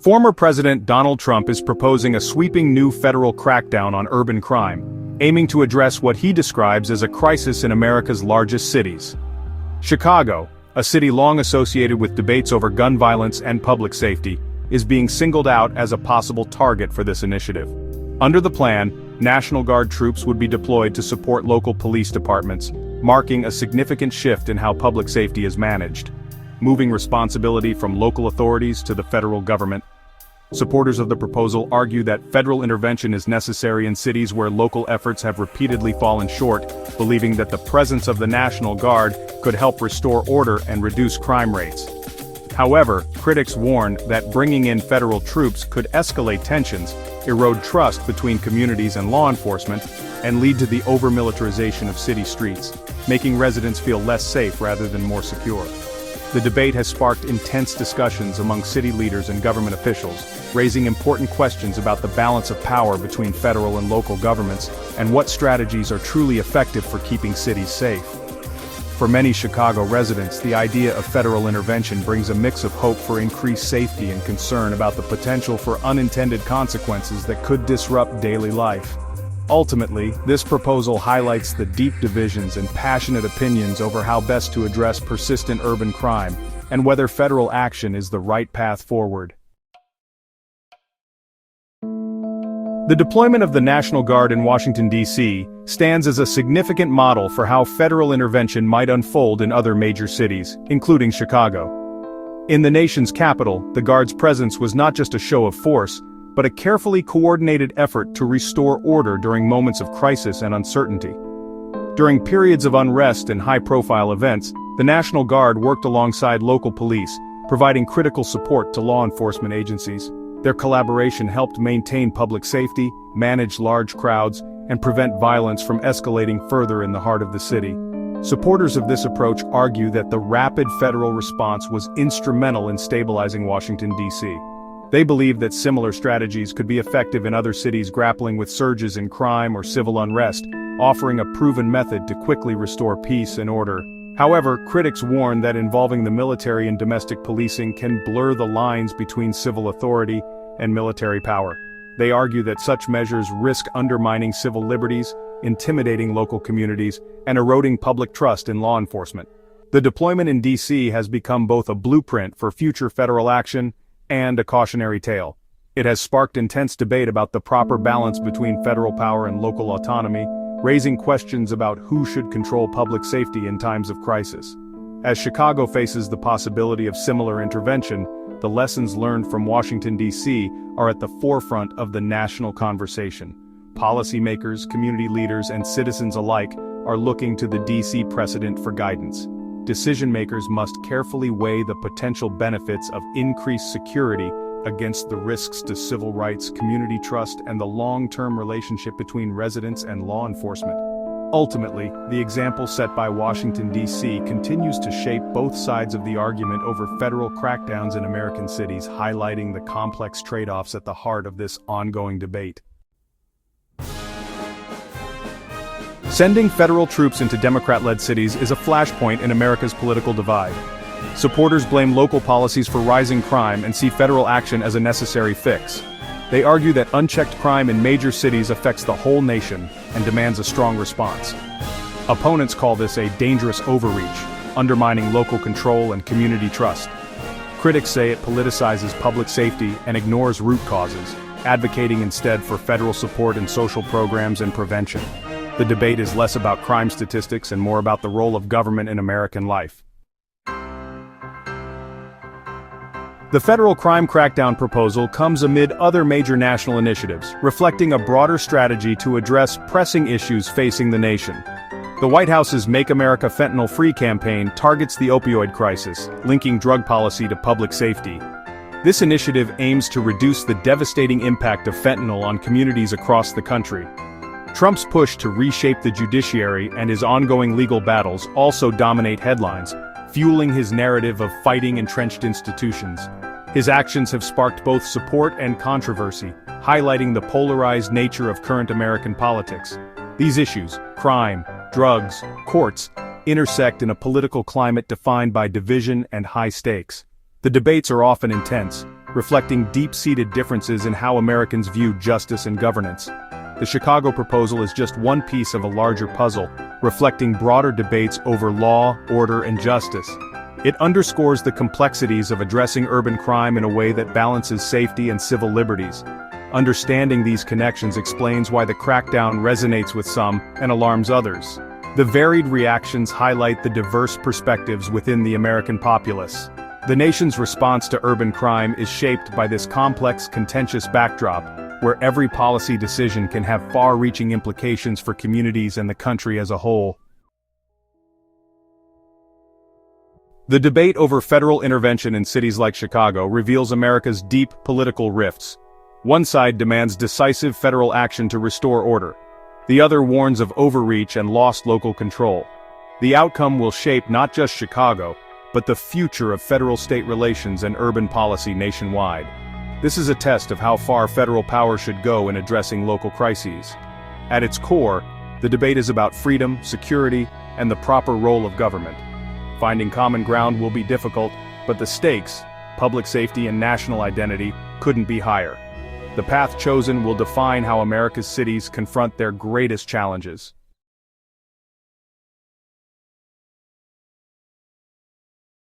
Former President Donald Trump is proposing a sweeping new federal crackdown on urban crime, aiming to address what he describes as a crisis in America's largest cities. Chicago, a city long associated with debates over gun violence and public safety, is being singled out as a possible target for this initiative. Under the plan, National Guard troops would be deployed to support local police departments, marking a significant shift in how public safety is managed, moving responsibility from local authorities to the federal government. Supporters of the proposal argue that federal intervention is necessary in cities where local efforts have repeatedly fallen short, believing that the presence of the National Guard could help restore order and reduce crime rates. However, critics warn that bringing in federal troops could escalate tensions, erode trust between communities and law enforcement, and lead to the over-militarization of city streets, making residents feel less safe rather than more secure. The debate has sparked intense discussions among city leaders and government officials, raising important questions about the balance of power between federal and local governments, and what strategies are truly effective for keeping cities safe. For many Chicago residents, the idea of federal intervention brings a mix of hope for increased safety and concern about the potential for unintended consequences that could disrupt daily life. Ultimately, this proposal highlights the deep divisions and passionate opinions over how best to address persistent urban crime, and whether federal action is the right path forward. The deployment of the National Guard in Washington, D.C., stands as a significant model for how federal intervention might unfold in other major cities, including Chicago. In the nation's capital, the Guard's presence was not just a show of force, but a carefully coordinated effort to restore order during moments of crisis and uncertainty. During periods of unrest and high-profile events, the National Guard worked alongside local police, providing critical support to law enforcement agencies. Their collaboration helped maintain public safety, manage large crowds, and prevent violence from escalating further in the heart of the city. Supporters of this approach argue that the rapid federal response was instrumental in stabilizing Washington, D.C. They believe that similar strategies could be effective in other cities grappling with surges in crime or civil unrest, offering a proven method to quickly restore peace and order. However, critics warn that involving the military in domestic policing can blur the lines between civil authority and military power. They argue that such measures risk undermining civil liberties, intimidating local communities, and eroding public trust in law enforcement. The deployment in D.C. has become both a blueprint for future federal action and a cautionary tale. It has sparked intense debate about the proper balance between federal power and local autonomy, raising questions about who should control public safety in times of crisis. As Chicago faces the possibility of similar intervention, the lessons learned from Washington, D.C. are at the forefront of the national conversation. Policymakers, community leaders, and citizens alike are looking to the D.C. precedent for guidance. Decision-makers must carefully weigh the potential benefits of increased security against the risks to civil rights, community trust, and the long-term relationship between residents and law enforcement. Ultimately, the example set by Washington, D.C. continues to shape both sides of the argument over federal crackdowns in American cities, highlighting the complex trade-offs at the heart of this ongoing debate. Sending federal troops into Democrat-led cities is a flashpoint in America's political divide. Supporters blame local policies for rising crime and see federal action as a necessary fix. They argue that unchecked crime in major cities affects the whole nation and demands a strong response. Opponents call this a dangerous overreach, undermining local control and community trust. Critics say it politicizes public safety and ignores root causes, advocating instead for federal support in social programs and prevention. The debate is less about crime statistics and more about the role of government in American life. The federal crime crackdown proposal comes amid other major national initiatives, reflecting a broader strategy to address pressing issues facing the nation. The White House's Make America Fentanyl Free campaign targets the opioid crisis, linking drug policy to public safety. This initiative aims to reduce the devastating impact of fentanyl on communities across the country. Trump's push to reshape the judiciary and his ongoing legal battles also dominate headlines, fueling his narrative of fighting entrenched institutions. His actions have sparked both support and controversy, highlighting the polarized nature of current American politics. These issues, crime, drugs, courts, intersect in a political climate defined by division and high stakes. The debates are often intense, reflecting deep-seated differences in how Americans view justice and governance. The Chicago proposal is just one piece of a larger puzzle, reflecting broader debates over law, order, and justice. It underscores the complexities of addressing urban crime in a way that balances safety and civil liberties. Understanding these connections explains why the crackdown resonates with some and alarms others. The varied reactions highlight the diverse perspectives within the American populace. The nation's response to urban crime is shaped by this complex, contentious backdrop, where every policy decision can have far-reaching implications for communities and the country as a whole. The debate over federal intervention in cities like Chicago reveals America's deep political rifts. One side demands decisive federal action to restore order. The other warns of overreach and lost local control. The outcome will shape not just Chicago, but the future of federal-state relations and urban policy nationwide. This is a test of how far federal power should go in addressing local crises. At its core, the debate is about freedom, security, and the proper role of government. Finding common ground will be difficult, but the stakes, public safety and national identity, couldn't be higher. The path chosen will define how America's cities confront their greatest challenges.